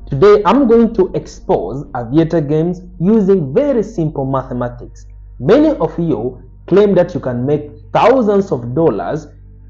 Today I'm going to expose Aviator Games using very simple mathematics. Many of you claim that you can make thousands of dollars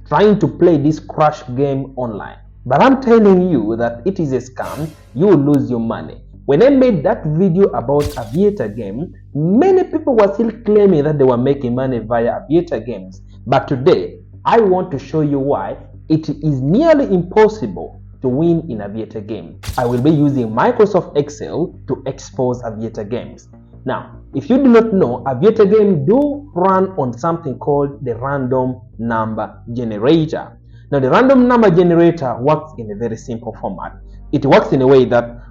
trying to play this crash game online. But I'm telling you that it is a scam. You will lose your money. When I made that video about Aviator Game, many people were still claiming that they were making money via Aviator Games. But today, I want to show you why it is nearly impossible to win in Aviator Game. I will be using Microsoft Excel to expose Aviator Games. Now, if you do not know, Aviator Game do run on something called the random number generator. Now, the random number generator works in a very simple format. It works in a way that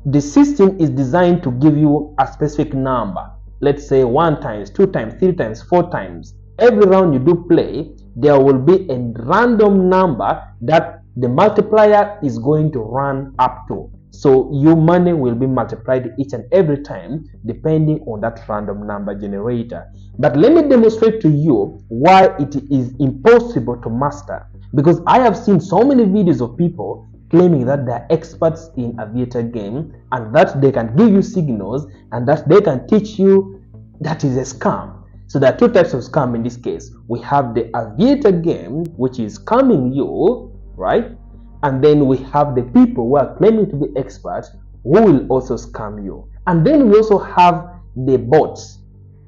the system is designed to give you a specific number. Let's say 1 times, 2 times, 3 times, 4 times. Every round you do play, there will be a random number that the multiplier is going to run up to. So your money will be multiplied each and every time depending on that random number generator. But let me demonstrate to you why it is impossible to master. Because I have seen so many videos of people claiming that they are experts in Aviator Game and that they can give you signals and that they can teach you. That is a scam. So there are 2 types of scam in this case. We have the Aviator Game, which is scamming you, right? And then we have the people who are claiming to be experts who will also scam you. And then we also have the bots,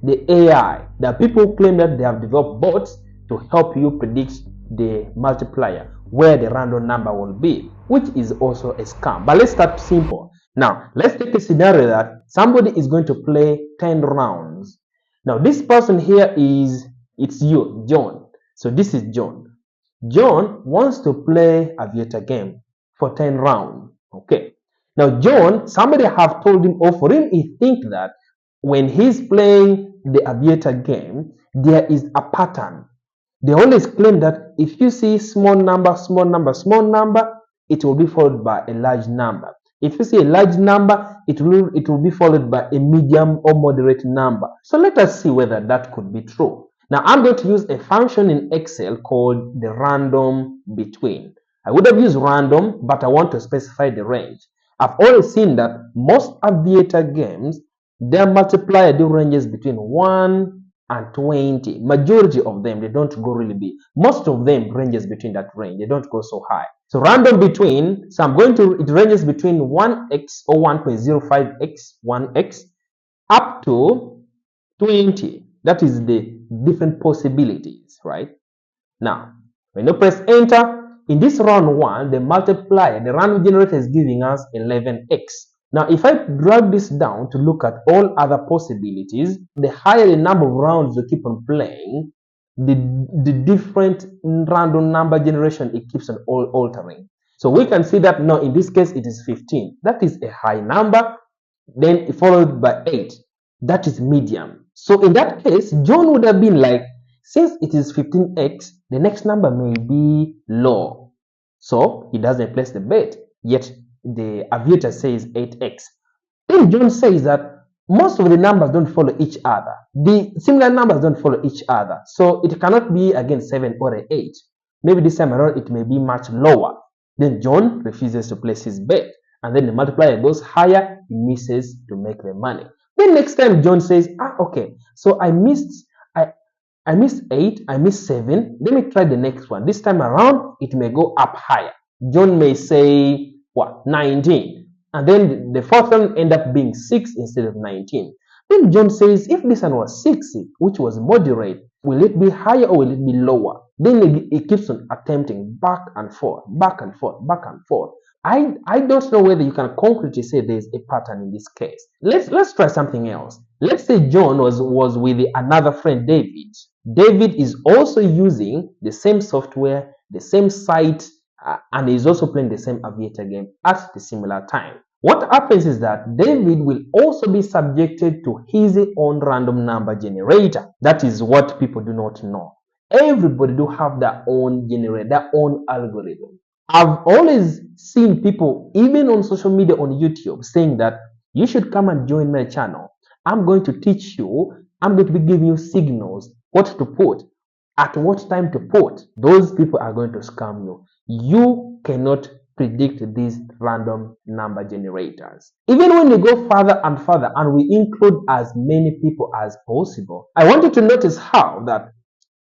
the AI. There are people who claim that they have developed bots to help you predict the multiplier, where the random number will be, which is also a scam. But let's start simple. Now, let's take a scenario that somebody is going to play 10 rounds. Now, this person here it's you, John. So this is John. John wants to play Aviator Game for 10 rounds. Okay. Now, John, somebody have told him, or for him, he think that when he's playing the Aviator Game, there is a pattern. They always claim that if you see small number, small number, small number, it will be followed by a large number. If you see a large number, it will be followed by a medium or moderate number. So let us see whether that could be true. Now I'm going to use a function in Excel called the random between. I would have used random, but I want to specify the range. I've always seen that most Aviator games, their multiplier ranges between 1 and 20. Majority of them, they don't go really big. Most of them ranges between that range. They don't go so high. So random between, so it ranges between 1x or 1.05x, 1x, up to 20. That is the different possibilities, right? Now, when you press enter, in this round 1, the multiplier, the random generator is giving us 11x. Now, if I drag this down to look at all other possibilities, the higher the number of rounds you keep on playing, the different random number generation, it keeps on altering. So we can see that now in this case, it is 15. That is a high number, then followed by 8. That is medium. So in that case, John would have been like, since it is 15x, the next number may be low. So he doesn't place the bet, yet the Aviator says 8x. Then John says that most of the numbers don't follow each other. The similar numbers don't follow each other. So it cannot be again 7 or 8. Maybe this time around it may be much lower. Then John refuses to place his bet. And then the multiplier goes higher, he misses to make the money. Then next time John says, okay, so I missed 8, I missed 7. Let me try the next one. This time around, it may go up higher. John may say, 19. And then the fourth one end up being 6 instead of 19. Then John says, if this one was 6, which was moderate, will it be higher or will it be lower? Then it keeps on attempting back and forth, back and forth, back and forth. I don't know whether you can concretely say there's a pattern in this case. Let's try something else. Let's say John was with another friend, David. David is also using the same software, the same site, and is also playing the same Aviator game at the similar time. What happens is that David will also be subjected to his own random number generator. That is what people do not know. Everybody do have their own generator, their own algorithm. I've always seen people, even on social media, on YouTube, saying that you should come and join my channel. I'm going to teach you, I'm going to be giving you signals, what to put, at what time to put. Those people are going to scam you. You cannot predict these random number generators. Even when you go further and further and we include as many people as possible, I want you to notice how that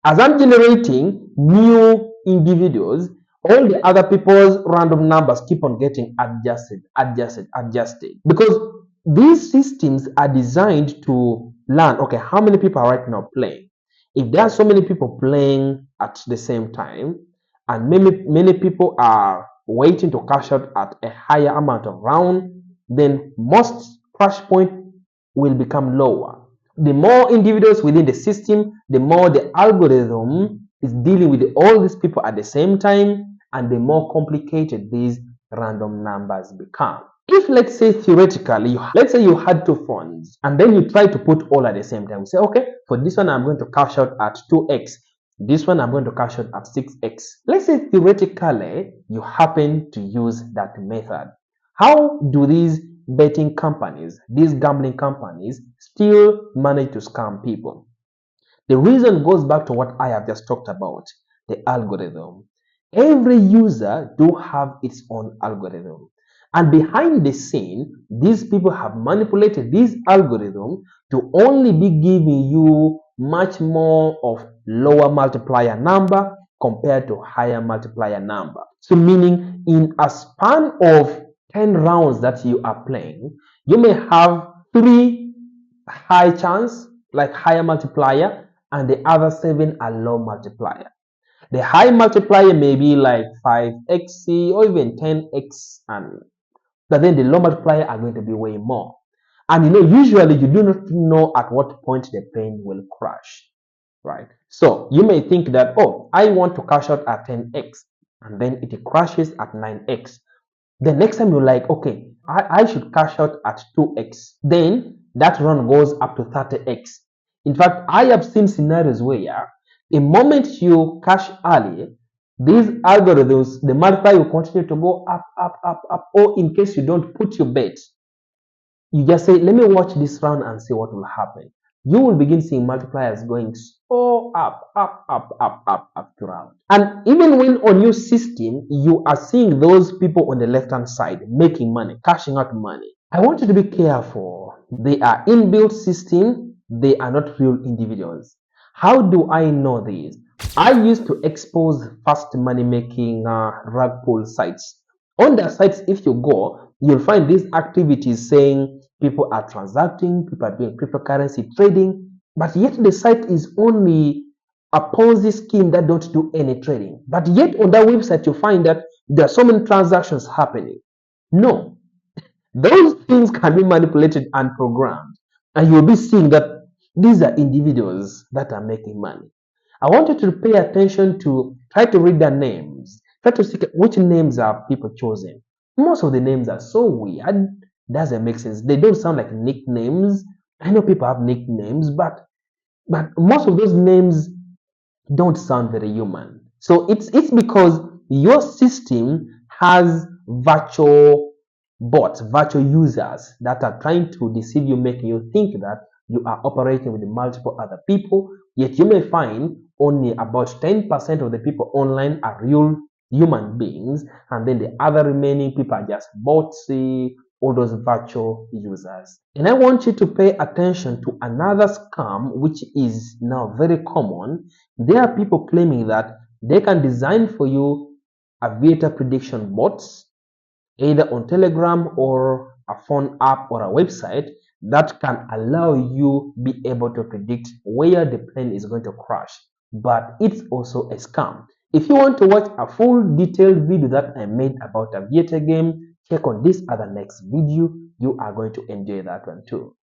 as I'm generating new individuals, all the other people's random numbers keep on getting adjusted. Because these systems are designed to learn, okay, how many people are right now playing? If there are so many people playing at the same time, and many people are waiting to cash out at a higher amount of round, then most crash point will become lower. The more individuals within the system, the more the algorithm is dealing with all these people at the same time, and the more complicated these random numbers become. If let's say theoretically, let's say you had two phones and then you try to put all at the same time, say, okay, for this one I'm going to cash out at 2x, this one I'm going to cash out at 6x. Let's say theoretically you happen to use that method. How do these betting companies, these gambling companies, still manage to scam people? The reason goes back to what I have just talked about, the algorithm. Every user do have its own algorithm. And behind the scene, these people have manipulated this algorithm to only be giving you much more of lower multiplier number compared to higher multiplier number. So meaning in a span of 10 rounds that you are playing, you may have 3 high chance, like higher multiplier, and the other 7 are low multiplier. The high multiplier may be like 5x or even 10x, but then the low multiplier are going to be way more. And usually you do not know at what point the plane will crash, right? So you may think that, oh, I want to cash out at 10x, and then it crashes at 9x. The next time you're like, okay, I should cash out at 2x. Then that run goes up to 30x. In fact, I have seen scenarios where the moment you cash early, these algorithms, the multiplier will continue to go up. Or in case you don't put your bet, you just say, let me watch this round and see what will happen. You will begin seeing multipliers going so up throughout. And even when on your system, you are seeing those people on the left-hand side making money, cashing out money. I want you to be careful. They are inbuilt system. They are not real individuals. How do I know this? I used to expose fast money-making rug pull sites. On their sites, if you go, you'll find these activities saying people are transacting, people are doing cryptocurrency trading, but yet the site is only a Ponzi scheme that don't do any trading. But yet on that website, you find that there are so many transactions happening. No, those things can be manipulated and programmed, and you'll be seeing that these are individuals that are making money. I want you to pay attention to try to read their names. Try to see which names are people choosing. Most of the names are so weird, doesn't make sense. They don't sound like nicknames. I know people have nicknames, but most of those names don't sound very human. So it's because your system has virtual bots, virtual users that are trying to deceive you, making you think that you are operating with multiple other people. Yet you may find only about 10% of the people online are real human beings, and then the other remaining people are just bots, all those virtual users. And I want you to pay attention to another scam which is now very common. There are people claiming that they can design for you aviator prediction bots, either on Telegram or a phone app or a website that can allow you be able to predict where the plane is going to crash. But it's also a scam. If you want to watch a full detailed video that I made about Aviator Game, check on this other next video. You are going to enjoy that one too.